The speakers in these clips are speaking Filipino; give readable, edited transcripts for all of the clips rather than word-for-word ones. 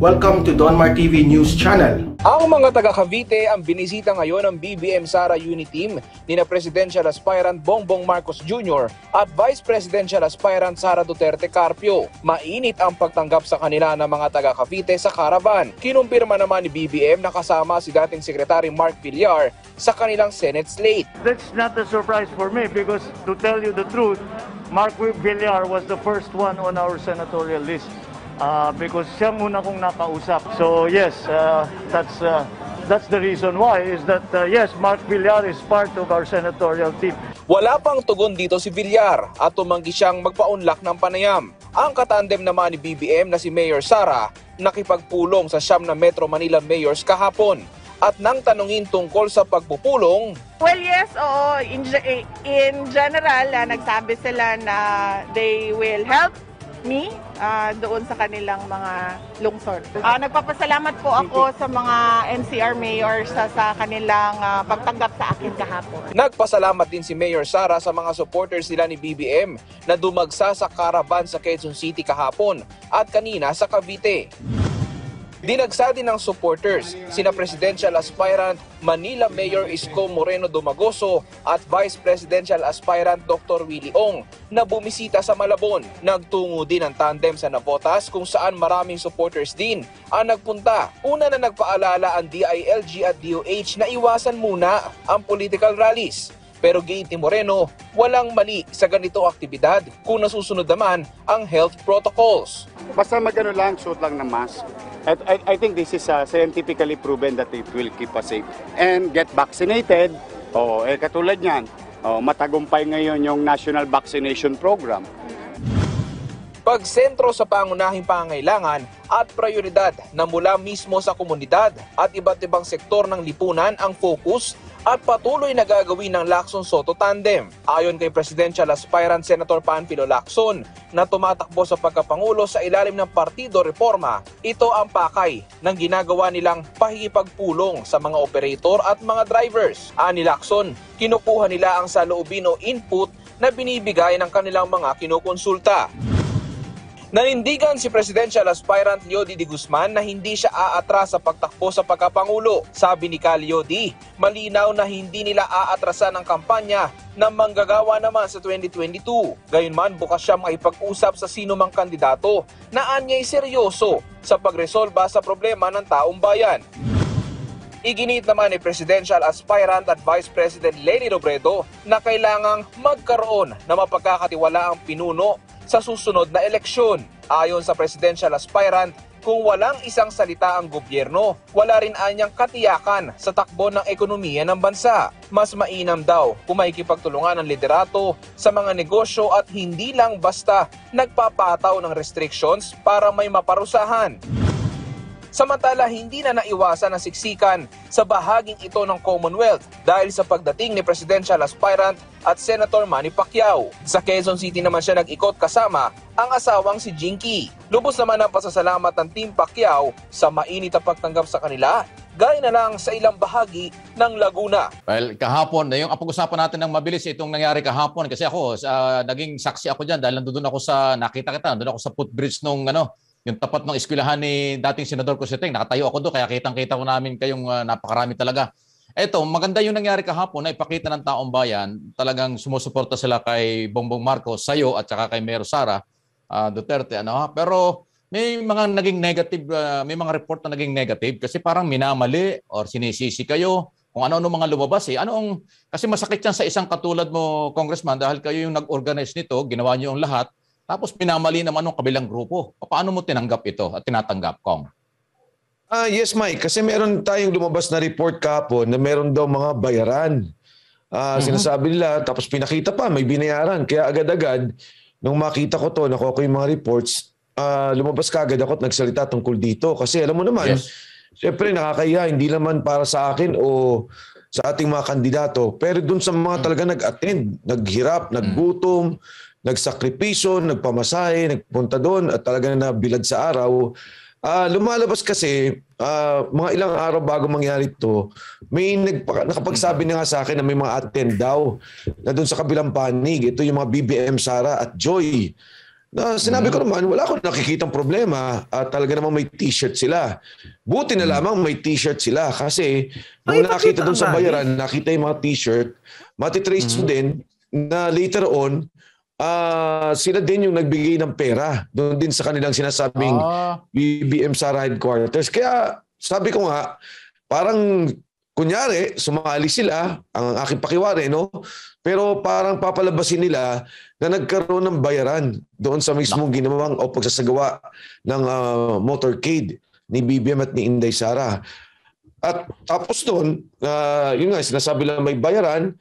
Welcome to Donmar TV News Channel. Ang mga taga Cavite ang binisita ngayon ng BBM Sara Unity Team ni na Presidential Aspirant Bongbong Marcos Jr. at Vice Presidential Aspirant Sara Duterte Carpio. Mainit ang pagtanggap sa kanila ng mga taga Cavite sa caravan. Kinumpirma naman ni BBM na kasama si dating Secretary Mark Villar sa kanilang Senate slate. That's not a surprise for me because to tell you the truth, Mark Villar was the first one on our senatorial list. Because siya muna kong nakausap. So yes, that's the reason why is that yes, Mark Villar is part of our senatorial team. Wala pang tugon dito si Villar at tumanggi siyang magpaunlak ng panayam. Ang katandem naman ni BBM na si Mayor Sara nakipagpulong sa siyam na Metro Manila mayors kahapon. At nang tanungin tungkol sa pagpupulong, well, yes, oo. In general, nagsabi sila na they will help me doon sa kanilang mga lungsod. Nagpapasalamat po ako sa mga NCR mayors sa kanilang pagtanggap sa akin kahapon. Nagpasalamat din si Mayor Sara sa mga supporters nila ni BBM na dumagsa sa caravan sa Quezon City kahapon at kanina sa Cavite. Dinagsa din ng supporters sina Presidential Aspirant Manila Mayor Isko Moreno Dumagoso at Vice Presidential Aspirant Dr. Willie Ong na bumisita sa Malabon. Nagtungo din ang tandem sa Navotas kung saan maraming supporters din ang nagpunta. Una na nagpaalala ang DILG at DOH na iwasan muna ang political rallies. Pero giit ni Moreno, walang mali sa ganitong aktibidad kung nasusunod naman ang health protocols. Basta magano lang, suot lang ng mask. I think this is scientifically proven that it will keep us safe. And get vaccinated, katulad niyan, matagumpay ngayon yung National Vaccination Program. Pagsentro sa pangunahing pangangailangan at prioridad na mula mismo sa komunidad at iba't ibang sektor ng lipunan ang focus at patuloy na gagawin ng Lacson Soto Tandem. Ayon kay Presidential Aspirant Senator Panfilo Lacson na tumatakbo sa pagkapangulo sa ilalim ng Partido Reforma, ito ang pakay ng ginagawa nilang pakikipagpulong sa mga operator at mga drivers. Ani Lacson, kinukuha nila ang saloobin o input na binibigay ng kanilang mga kinukonsulta. Nanindigan si Presidential Aspirant Leody D. Guzman na hindi siya aatras sa pagtakbo sa pagkapangulo. Sabi ni Leody, malinaw na hindi nila aatrasan ang kampanya na manggagawa naman sa 2022. Gayunman, bukas siya makipag-usap sa sino mang kandidato na anyay seryoso sa pagresolba sa problema ng taong bayan. Iginit naman ni Presidential Aspirant at Vice President Leni Robredo na kailangang magkaroon na mapagkakatiwalaang pinuno sa susunod na eleksyon. Ayon sa Presidential Aspirant, kung walang isang salita ang gobyerno, wala rin anyang katiyakan sa takbo ng ekonomiya ng bansa. Mas mainam daw kung makikipagtulungan ng liderato sa mga negosyo at hindi lang basta nagpapataw ng restrictions para may maparusahan. Samantala, hindi na naiwasan ang siksikan sa bahaging ito ng Commonwealth dahil sa pagdating ni Presidential Aspirant at Senator Manny Pacquiao. Sa Quezon City naman siya nag-ikot kasama ang asawang si Jinky. Lubos naman ang pasasalamat ng Team Pacquiao sa mainit na pagtanggap sa kanila, gaya na lang sa ilang bahagi ng Laguna. Well, kahapon, yung pag-usapan natin ng mabilis itong nangyari kahapon kasi ako, naging saksi ako dyan dahil nandun ako sa, nakita kita, nandun ako sa footbridge nung yung tapat ng eskwelahan ni dating Senador Cositeng. Nakatayo ako doon kaya kitang-kita ko namin kayong napakarami talaga. Eto, maganda yung nangyari kahapon na ipakita ng taong bayan. Talagang sumusuporta sila kay Bongbong Marcos, sayo at saka kay Mayor Sara Duterte. Pero may mga naging negative, may mga report na naging negative kasi parang minamali or sinisisi kayo kung ano-ano mga lumabas. Kasi masakit yan sa isang katulad mo, Congressman, dahil kayo yung nag-organize nito, ginawa niyo yung lahat. Tapos pinamali naman ng kabilang grupo. Paano mo tinanggap ito at tinatanggap, Kong? Yes, Mike. Kasi meron tayong lumabas na report kahapon na meron daw mga bayaran. Sinasabi nila, tapos pinakita pa, may binayaran. Kaya agad-agad, nung makita ko to, nakuha ko yung mga reports, lumabas ka agad ako at nagsalita tungkol dito. Kasi alam mo naman, siyempre nakakaya, hindi naman para sa akin o sa ating mga kandidato. Pero dun sa mga talaga nag-attend, naghirap, naggutom, nagsakripisyo, nagpamasahe, nagpunta doon at talaga na bilad sa araw. Lumalabas kasi, mga ilang araw bago mangyari ito, may nakapagsabi na nga sa akin na may mga attend daw na doon sa kabilang panig. Ito yung mga BBM Sara at Joy. Na sinabi ko naman, wala akong nakikitang problema at talaga namang may t-shirt sila. Buti na lamang may t-shirt sila kasi nung nakita doon sa bayaran, nakita yung mga t-shirt, matitrace mo din na later on, sila din yung nagbigay ng pera doon din sa kanilang sinasabing BBM Sara headquarters. Kaya sabi ko nga, parang kunyari, sumali sila, ang aking pakiwari, no? Pero parang papalabasin nila na nagkaroon ng bayaran doon sa mismong ginawang o pagsasagawa ng motorcade ni BBM at ni Inday Sara. At tapos doon, yun nga, sinasabi lang may bayaran,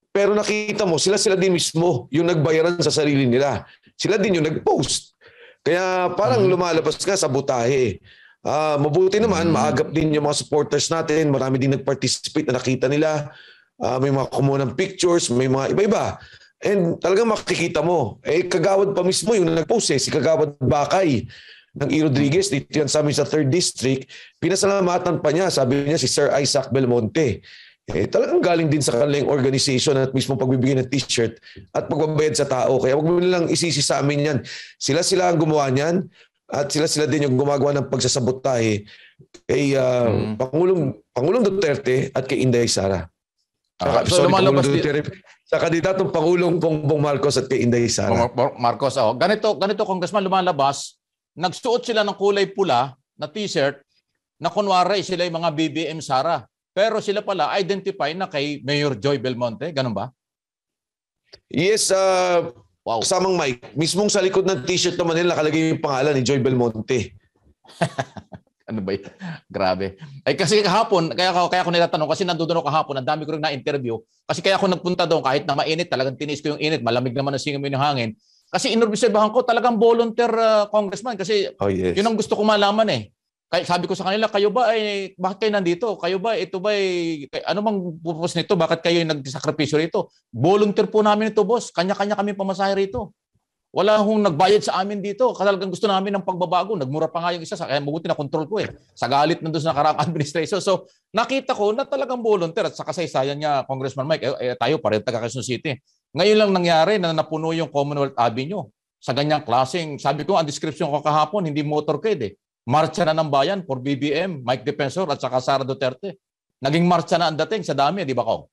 pero nakita mo, sila din mismo yung nagbayaran sa sarili nila. Sila din yung nag-post. Kaya parang lumalabas ka sa butahe. Mabuti naman, maagap din yung mga supporters natin. Marami din nag-participate na nakita nila. May mga kumuha ng pictures, may mga iba-iba. And talagang makikita mo. Kagawad pa mismo yung nag-post si Kagawad Bakay ng E. Rodriguez. Dito yan sa amin sa 3rd District. Pinasalamatan pa niya, sabi niya si Sir Isaac Belmonte. Talagang galing din sa kanilang organization at mismo pagbibigay ng t-shirt at pagbabayad sa tao. Kaya wag mo nilang isisi sa amin yan. Sila ang gumawa niyan. At sila din yung gumagawa ng pagsasabotahe kay Pangulong Duterte at kay Inday Sara. Sa kandidatong Pangulong Bongbong Marcos at kay Inday Sara. Marcos, ganito Congressman, lumalabas, nagsuot sila ng kulay pula na t-shirt na kunwari sila yung mga BBM Sara. Pero sila pala identify na kay Mayor Joy Belmonte. Ganun ba? Yes, wow. Kasamang Mike, mismong sa likod ng t-shirt naman nila nakalagay yung pangalan ni Joy Belmonte. Ano ba yun? Grabe. Kasi kahapon, kaya ako nitatanong, kasi nandoon ako kahapon, ang dami ko rin na-interview. Kasi kaya ako nagpunta doon, kahit na mainit, talagang tinis ko yung init, malamig naman ang singam yung hangin. Kasi inobserbahan ko, talagang volunteer congressman. Kasi yun ang gusto ko malaman eh. Kaya sabi ko sa kanila, kayo ba bakit kayo nandito? Kayo ba, ito ba ano bang purpose nito? Bakit kayo nagsakripisyo rito? Volunteer po namin ito, boss. Kanya-kanya kami pamasahe rito. Wala hong nagbayad sa amin dito. Talagang gusto namin ng pagbabago. Nagmura pa nga yung isa. Kaya mabuti na control ko eh. Sa galit nandun sa nakaraang administration. So nakita ko na talagang volunteer. At sa kasaysayan niya, Congressman Mike, tayo pa rin taga Quezon City. Ngayon lang nangyari na napuno yung Commonwealth Avenue. Sa ganyang klaseng, sabi ko, ang description ko kahapon, hindi motorcade eh. Marcha na ng bayan for BBM, Mike Defensor at saka Sara Duterte. Naging marcha na ang dating sa dami, di ba ko?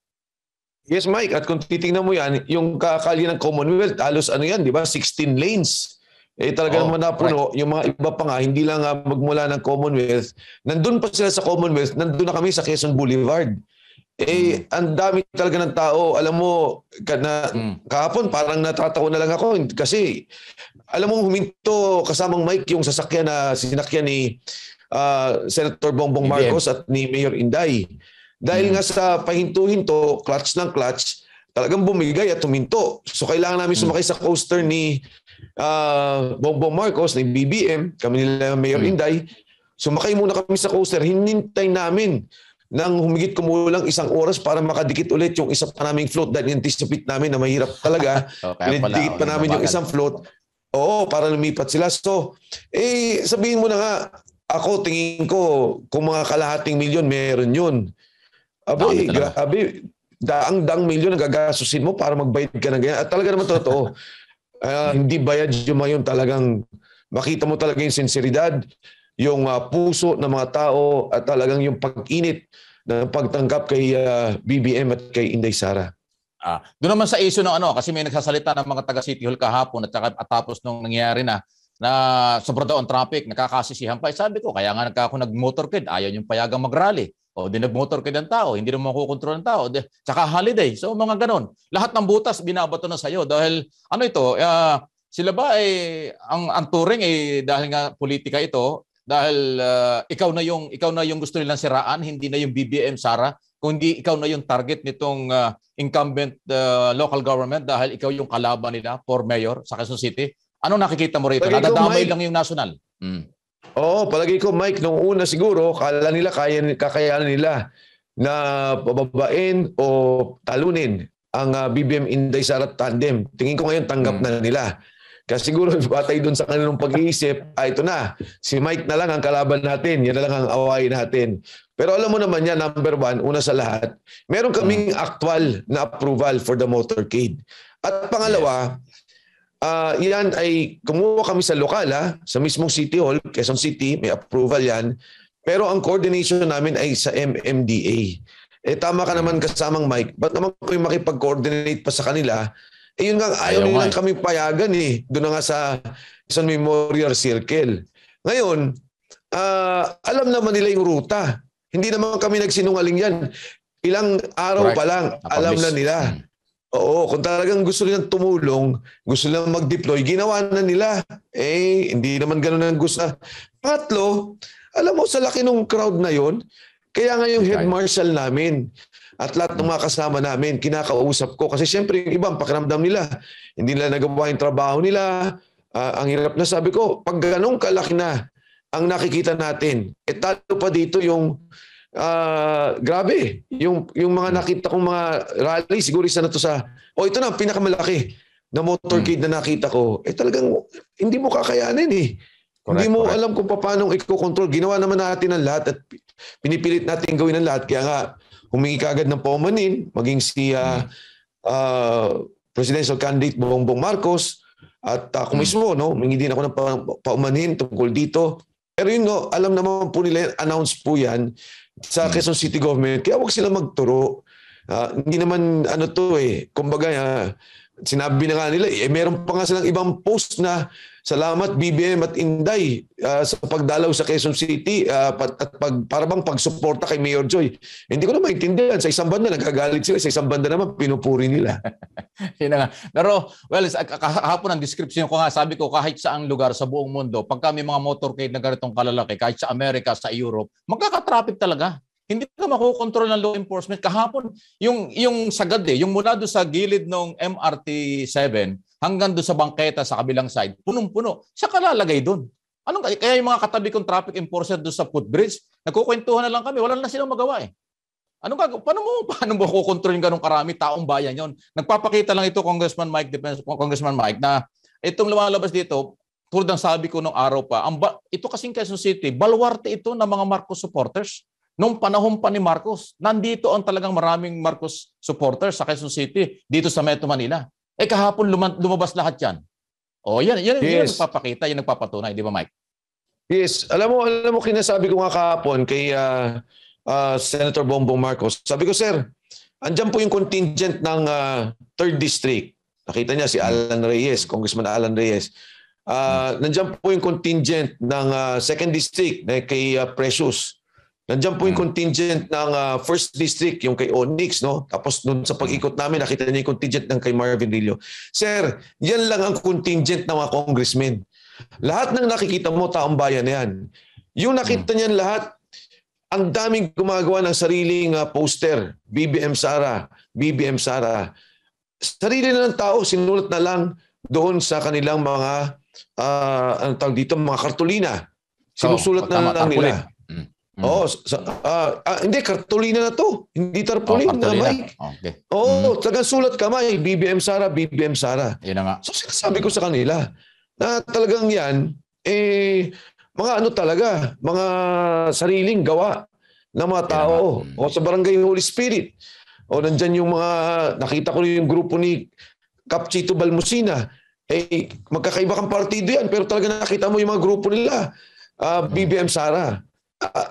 Yes, Mike. At kung titingnan mo yan, yung kakali ng Commonwealth, halos yan, di ba? 16 lanes. Talaga naman napuno. Yung mga iba pa nga, hindi lang magmula ng Commonwealth. Nandun pa sila sa Commonwealth, nandun na kami sa Quezon Boulevard. Ang dami talaga ng tao. Alam mo, kahapon parang natatawa na lang ako kasi alam mo huminto kasamang Mike yung sasakyan na sinakyan ni Senator Bongbong Marcos at ni Mayor Inday. Dahil nga sa pahinto-hinto, clutch ng clutch, talagang bumigay at huminto. So kailangan namin sumakay sa coaster ni Bongbong Marcos, ni BBM, kami nila Mayor Inday. Sumakay muna kami sa coaster, hinintay namin nang humigit kumulang 1 oras para makadikit ulit yung isa pa naming float dahil anticipate namin na mahirap talaga. Pinadikit pa namin yung isang float. Para lumipat sila. So, sabihin mo na nga, ako tingin ko kung mga kalahating milyon meron yun. Grabe, daang milyon ang gagasusin mo para magbayad ka ng ganyan. At talaga naman totoo. Hindi bayad yung mga yun. Talagang makita mo talaga yung sinseridad, yung puso ng mga tao at talagang yung pag-init ng pagtanggap kay BBM at kay Inday Sara. Doon naman sa issue ng kasi may nagsasalita ng mga taga City Hall kahapon at tapos nung nangyari na sobra daw ang traffic, nakakasisihan pa. Sabi ko, kaya nga ako nag-motorcade, ayaw yung payagang mag-rally. Di nag-motorcade ang tao, hindi naman makukontrol ng tao. Tsaka holiday. So mga ganon. Lahat ng butas binabato na sa'yo dahil sila ba ang turing dahil nga politika ito, dahil ikaw na yung gusto nilang siraan, hindi na yung BBM Sara, kundi ikaw na yung target nitong incumbent local government dahil ikaw yung kalaban nila for mayor sa Quezon City. Ano nakikita mo rito? Nadadamay lang yung national. Palagi ko, Mike, nung una siguro, kala nila kakayanan nila na pababain o talunin ang BBM Inday Sara tandem. Tingin ko ngayon tanggap na nila. Kasi siguro batay doon sa kanilang pag-iisip, ito na, si Mike na lang ang kalaban natin, yan na lang ang awayin natin. Pero alam mo naman yan, number one, una sa lahat, meron kaming actual na approval for the motorcade. At pangalawa, yan ay kumuha kami sa lokal, sa mismong City Hall, Quezon City, may approval yan. Pero ang coordination namin ay sa MMDA. Tama ka naman kasamang Mike, ba't naman kami makipag-coordinate pa sa kanila? Yun nga, ayaw nilang kami payagan doon na nga sa Quezon Memorial Circle. Ngayon, alam naman nila yung ruta. Hindi naman kami nagsinungaling yan. Ilang araw pa lang, alam na nila. Oo, kung talagang gusto nilang tumulong, gusto nilang mag-deploy, ginawa na nila. Hindi naman ganun ang gusto. Pangatlo, alam mo, sa laki ng crowd na yon, kaya nga yung head marshal namin at lahat ng mga kasama namin, kinakausap ko. Kasi syempre yung ibang pakiramdam nila, hindi nila nagawa yung trabaho nila. Ang hirap na, sabi ko, pag ganun kalaki na ang nakikita natin, talo pa dito yung grabe, yung mga nakita kong mga rally, siguro isa na to sa, ito na, pinakamalaki na motorcade na nakita ko, talagang hindi mo kakayanin Hindi mo alam kung paano i-control. Ginawa naman natin ang lahat at pinipilit natin gawin ang lahat. Kaya nga, humingi ka agad ng paumanin, maging si presidential candidate Bongbong Marcos, at ako mismo, humingi din ako ng paumanin tungkol dito. Pero yun, alam naman po nila, announce po yan sa Quezon City Government. Kaya huwag sila magturo. Hindi naman kumbaga, sinabi na nga nila, meron pa nga silang ibang post na salamat BBM at Inday sa pagdalaw sa Quezon City at para bang pagsuporta kay Mayor Joy. Hindi ko na maintindihan. Sa isang banda nagagalit sila, sa isang banda naman pinupuri nila. Yun na nga. Pero, kahapon ang description ko nga, sabi ko kahit saang lugar sa buong mundo, pagka may mga motorcade na ganitong kalalaki, kahit sa Amerika, sa Europe, magkakatraffic talaga. Hindi ka makukontrol ng law enforcement. Kahapon, yung sagad yung mula doon sa gilid ng MRT-7 hanggang doon sa bangketa sa kabilang side, punong-puno. Siya kalalagay doon. Kaya yung mga katabi kong traffic enforcer doon sa footbridge, nagkukwentuhan na lang kami, wala na silang magawa Paano mo kukontrol yung ganong karami? Taong bayan yon. Nagpapakita lang ito, Congressman Mike, na itong lumalabas dito, tulad ng sabi ko nung araw pa, ito kasing Quezon City, baluarte ito ng mga Marcos supporters. Nung panahon pa ni Marcos, nandito ang talagang maraming Marcos supporters sa Quezon City, dito sa Metro Manila. Kahapon lumabas lahat yan. Yan yung nagpapakita, yung nagpapatunay, di ba Mike? Yes. Alam mo, kinasabi ko nga kahapon kay Senator Bongbong Marcos. Sabi ko, sir, andyan po yung contingent ng 3rd District. Nakita niya si Alan Reyes, Congressman Alan Reyes. Nandiyan po yung contingent ng 2nd District kay Precious. Nandiyan po yung contingent ng 1st District, yung kay Onyx, Tapos doon sa pag-ikot namin, nakita niya yung contingent ng kay Marvin Rillo. Sir, yan lang ang contingent ng mga congressmen. Lahat ng nakikita mo, taong bayan na yan. Yung nakita niyan lahat, ang daming gumagawa ng sariling poster. BBM Sara, BBM Sara. Sarili na ng tao, sinulat na lang doon sa kanilang mga, mga kartulina. Sinusulat na lang nila. Hindi, kartulina na to. Hindi tarpaulin na, Mike. Okay. Tagang sulat kamay. BBM Sara, BBM Sara. Yun na nga. So sinasabi ko sa kanila na talagang yan, mga talaga, mga sariling gawa ng mga tao. Sa Barangay Holy Spirit. Nandyan yung mga, nakita ko yung grupo ni Cap Chito Balmusina. Magkakaiba kang partido yan, pero talaga nakita mo yung mga grupo nila. BBM Sara.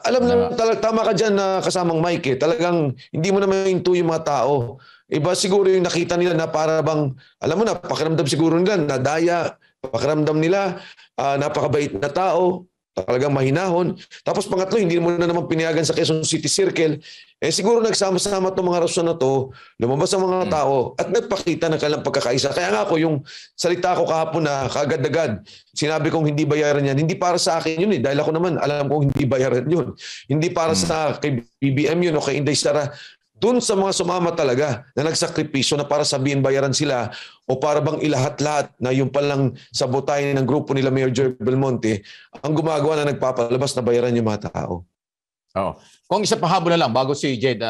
Alam na tama ka dyan na kasamang Mike. Talagang hindi mo na mainto yung mga tao. Iba siguro yung nakita nila na para bang, alam mo na, pakiramdam siguro nila, nadaya, pakiramdam nila, napakabait na tao, talagang mahinahon. Tapos pangatlo, hindi mo na naman pinayagan sa Quezon City Circle. Siguro nagsama-sama itong mga rason na to, lumabas ang mga tao at nagpakita ng kanilang pagkakaisa. Kaya nga ako, yung salita ko kahapon na kaagad-agad, sinabi kong hindi bayaran yan. Hindi para sa akin yun dahil ako naman alam kong hindi bayaran yun. Hindi para sa kay BBM yun o kay Inday Sara. Doon sa mga sumama talaga na nagsakripisyo na para sabihin bayaran sila o para bang ilahat-lahat na yung palang sabotahin ng grupo nila Mayor Joy Belmonte ang gumagawa na nagpapalabas na bayaran yung mga tao. Kung isa pahabol na lang bago si Jade,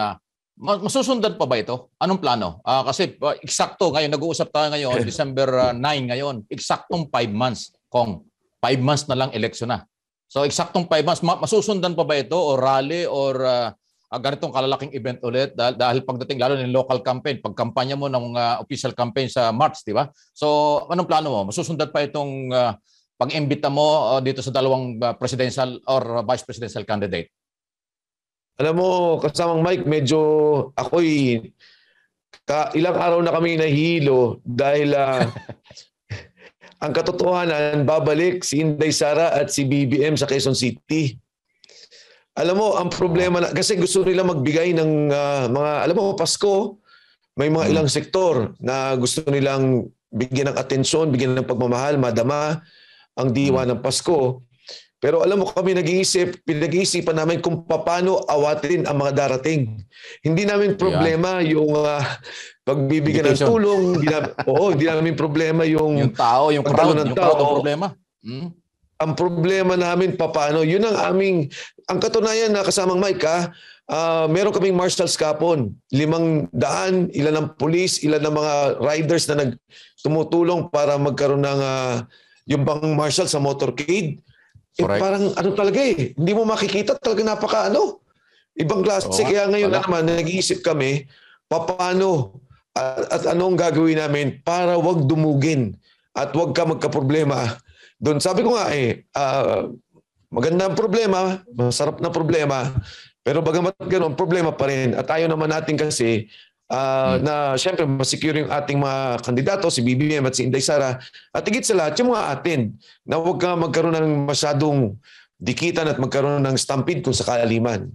masusundan pa ba ito? Anong plano? Kasi eksakto ngayon, nag-uusap tayo ngayon, December 9 ngayon, eksaktong 5 months. Kung 5 months na lang eleksyon na. So eksaktong 5 months, masusundan pa ba ito o rally or ganitong kalalaking event ulit dahil pagdating lalo ng local campaign, pagkampanya mo ng official campaign sa March, di ba? So anong plano mo? Masusundan pa itong pag-imbita mo dito sa dalawang presidential or vice presidential candidate? Alam mo, kasamang Mike, medyo ako'y ilang araw na kami nahihilo dahil ang katotohanan, babalik si Inday Sara at si BBM sa Quezon City. Alam mo, ang problema na, kasi gusto nila magbigay ng mga, alam mo, Pasko, may mga ilang sektor na gusto nilang bigyan ng atensyon, bigyan ng pagmamahal, madama ang diwa ng Pasko. Pero alam mo, kami pinag-iisipan namin kung paano awatin ang mga darating. Hindi namin problema yung pagbibigyan ng tulong. Hindi namin problema yung tao, yung crowd, yung crowd ang problema. Ang problema namin, paano, yun ang katunayan na kasamang Mike, meron kaming marshals kapon, 500, ilan ng police, ilan ng mga riders na tumutulong para magkaroon ng yung bang marshal sa motorcade. Parang ano talaga hindi mo makikita talaga ibang klase. Kaya ngayon naman, nag-iisip kami, paano at anong gagawin namin para wag dumugin at wag ka magka-problema. Doon sabi ko nga magandang problema, masarap na problema, pero bagamat ganoon, problema pa rin. At ayaw naman natin kasi na siyempre masecure yung ating mga kandidato, si BBM at si Inday Sara, at higit sa lahat yung mga atin, na huwag ka magkaroon ng masyadong dikitan at magkaroon ng stampede kung sakali man.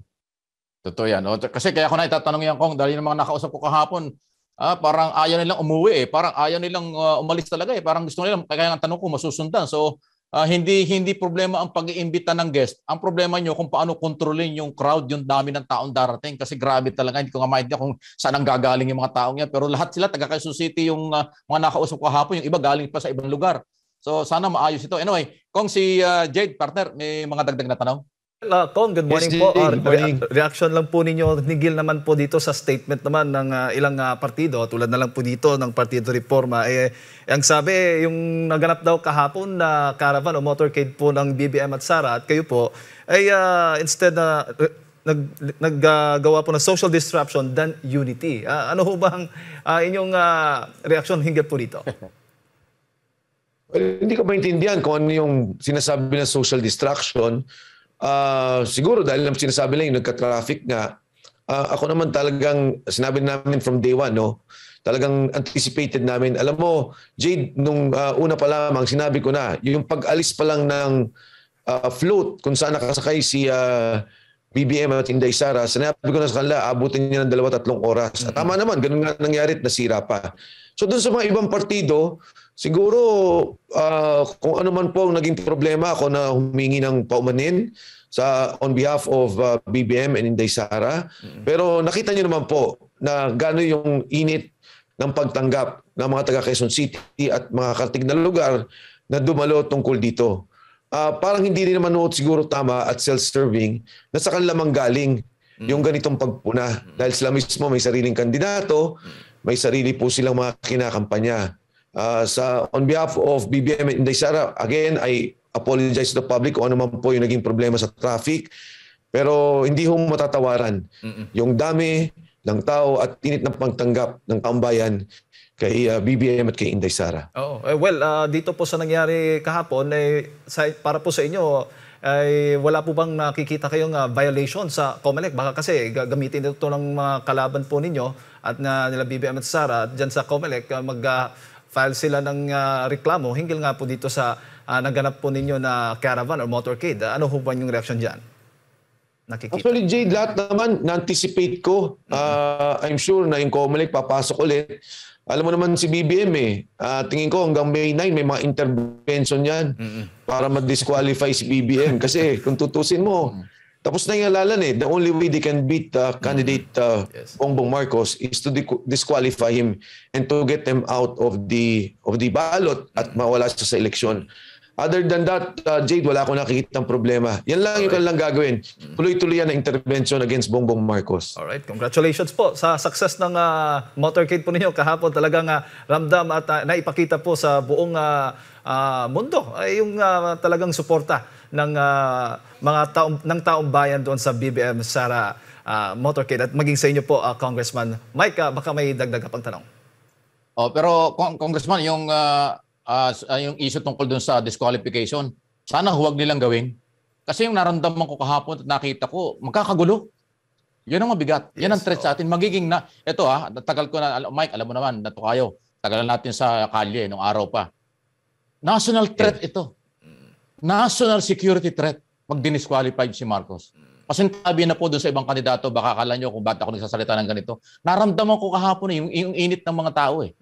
Totoo yan. Kasi kaya ko na itatanong yan, Kong, dahil yung mga nakausap ko kahapon, parang ayaw nilang umuwi parang ayaw nilang umalis talaga parang gusto nilang, kaya ang tanong ko masusundan. So hindi problema ang pag-iimbita ng guest. Ang problema nyo kung paano kontrolin yung crowd, yung dami ng taong darating, kasi grabe talaga. Hindi ko nga maintindihan kung saan ang gagaling yung mga taong yan, pero lahat sila taga Quezon City, yung mga nakausap ko kahapon, yung iba galing pa sa ibang lugar. So sana maayos ito. Anyway, kung si Jade, partner, may mga dagdag na tanong? Kong, good morning po. Reaction lang po ninyo, nigil naman po dito sa statement naman ng ilang partido, tulad na lang po dito ng Partido Reforma. Ang sabi, yung naganap daw kahapon na caravan o motorcade po ng BBM at Sara, at kayo po, ay instead na naggawa po ng social disruption than unity. Ano ho bang inyong reaction hinggil po dito? Well, hindi ko maintindihan kung ano yung sinasabi na social distraction. Siguro dahil lang sinasabi lang yung nagka-traffic nga, ako naman talagang sinabi namin from day one, talagang anticipated namin. Alam mo, Jade, nung una pa lamang sinabi ko na, yung pag-alis pa lang ng float kung saan nakasakay si BBM at Inday Sara, sinabi ko na sa kanila, abutin niya ng 2-3 oras. At tama naman, ganun nga nangyari at nasira pa. So dun sa mga ibang partido, siguro kung ano man po ang naging problema, ako na humingi ng paumanin on behalf of BBM and Inday Sara. Pero nakita niyo naman po na gano'n yung init ng pagtanggap ng mga taga Quezon City at mga karating na lugar na dumalo tungkol dito. Parang hindi rin naman siguro tama at self-serving na sa kanila manggaling yung ganitong pagpuna. Dahil sila mismo may sariling kandidato, may sarili po silang mga kinakampanya. On behalf of BBM and Inday Sara, again, I apologize to the public kung ano man po yung naging problema sa traffic. Pero hindi ho matatawaran yung dami ng tao at init ng pagtanggap ng taong bayan kay BBM at kay Inday Sara. Well, dito po sa nangyari kahapon, para po sa inyo, ay wala po bang nakikita kayong violation sa COMELEC? Baka kasi gamitin ito ng mga kalaban po ninyo at nila BBM at Sara dyan sa COMELEC, file sila ng reklamo hinggil nga po dito sa naganap po ninyo na caravan or motorcade. Ano ho ba yung reaction dyan? Nakikita. Actually, Jade, lahat naman na-anticipate ko. I'm sure na yung COMELEC papasok ulit. Alam mo naman si BBM tingin ko hanggang May 9 may mga intervention yan para ma-disqualify si BBM. Kasi kung tutusin mo, tapos na yung halalan The only way they can beat candidate Bongbong Marcos is to disqualify him and to get him out of the ballot at mawala siya sa eleksyon. Other than that, Jade, wala akong nakikitang problema. Yan lang yung kanilang gagawin. Tuloy-tuloy yan na intervention against Bongbong Marcos. Alright, congratulations po sa success ng motorcade po ninyo kahapon. Talagang ramdam at naipakita po sa buong mundo ay yung talagang suporta ng mga taong bayan doon sa BBM Sara motorcade. At maging sa inyo po, Congressman Mike, baka may dagdag ka pang tanong. Pero Congressman, yung issue tungkol dun sa disqualification, sana huwag nilang gawin. Kasi yung naramdaman ko kahapon at nakita ko, magkakagulo. Yun ang mabigat. Yan ang threat sa atin. Magiging na, ito tagal ko na, Mike, alam mo naman, natukayo. Tagalan natin sa kalye, nung araw pa. National threat ito. National security threat. Pag dinisqualified si Marcos. Pasintabi na po doon sa ibang kandidato, baka akala nyo kung ba't ako nagsasalita ng ganito. Naramdaman ko kahapon yung init ng mga tao eh.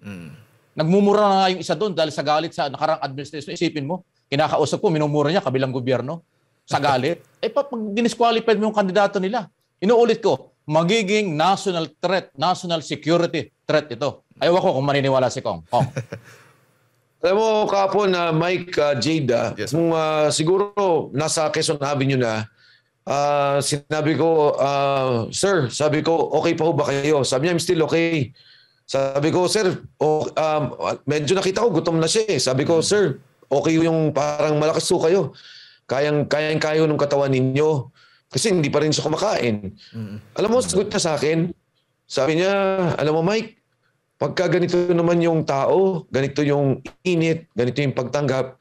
Nagmumura na nga yung isa doon dahil sa galit sa nakarang administration. Isipin mo, kinakausap ko, minumura niya kabilang gobyerno. Sa galit. Pag dinisqualified mo yung kandidato nila, inuulit ko, magiging national threat, national security threat ito. Ayaw ako kung maniniwala si Kong. Alam mo, kapon na Mike, Jade, kung siguro nasa Quezon Avenue na, sinabi ko, sir, sabi ko, okay pa ho ba kayo? Sabi niya, I'm still okay. Sabi ko, sir, medyo nakita ko, gutom na siya eh. Sabi ko, sir, okay yung parang malakas ho kayo. Kayang-kayo ng katawan ninyo. Kasi hindi pa rin siya kumakain. Alam mo, sagot niya sa akin, sabi niya, alam mo Mike, pagka ganito naman yung tao, ganito yung init, ganito yung pagtanggap,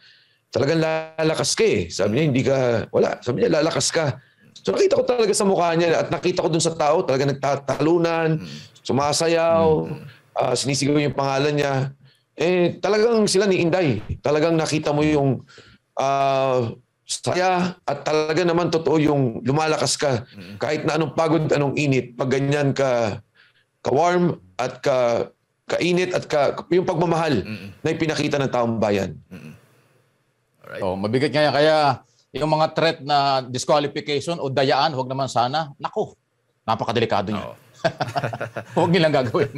talagang lalakas ka eh. Sabi niya, hindi ka, wala. Sabi niya, lalakas ka. So nakita ko talaga sa mukha niya at nakita ko dun sa tao, talaga nagtatalunan, sumasayaw, sinisigaw yung pangalan niya. Talagang sila ni Inday. Talagang nakita mo yung saya at talaga naman totoo yung lumalakas ka. Kahit na anong pagod, anong init, pag ganyan ka warm at kainit at yung pagmamahal na ipinakita ng taong bayan. Alright. Mabigat nga kaya yung mga threat na disqualification o dayaan, huwag naman sana. Naku, napakadelikado niya. Huwag nilang gagawin.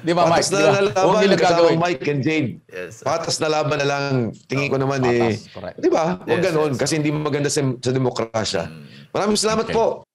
Di ba, Mike? Patas na laban, huwag nilang gagawin. Mike and Jade. Yes. Patas na laban na lang, tingin ko naman Patas, correct. Di ba? Huwag Yes, ganon yes. kasi hindi maganda sa demokrasya. Maraming salamat po.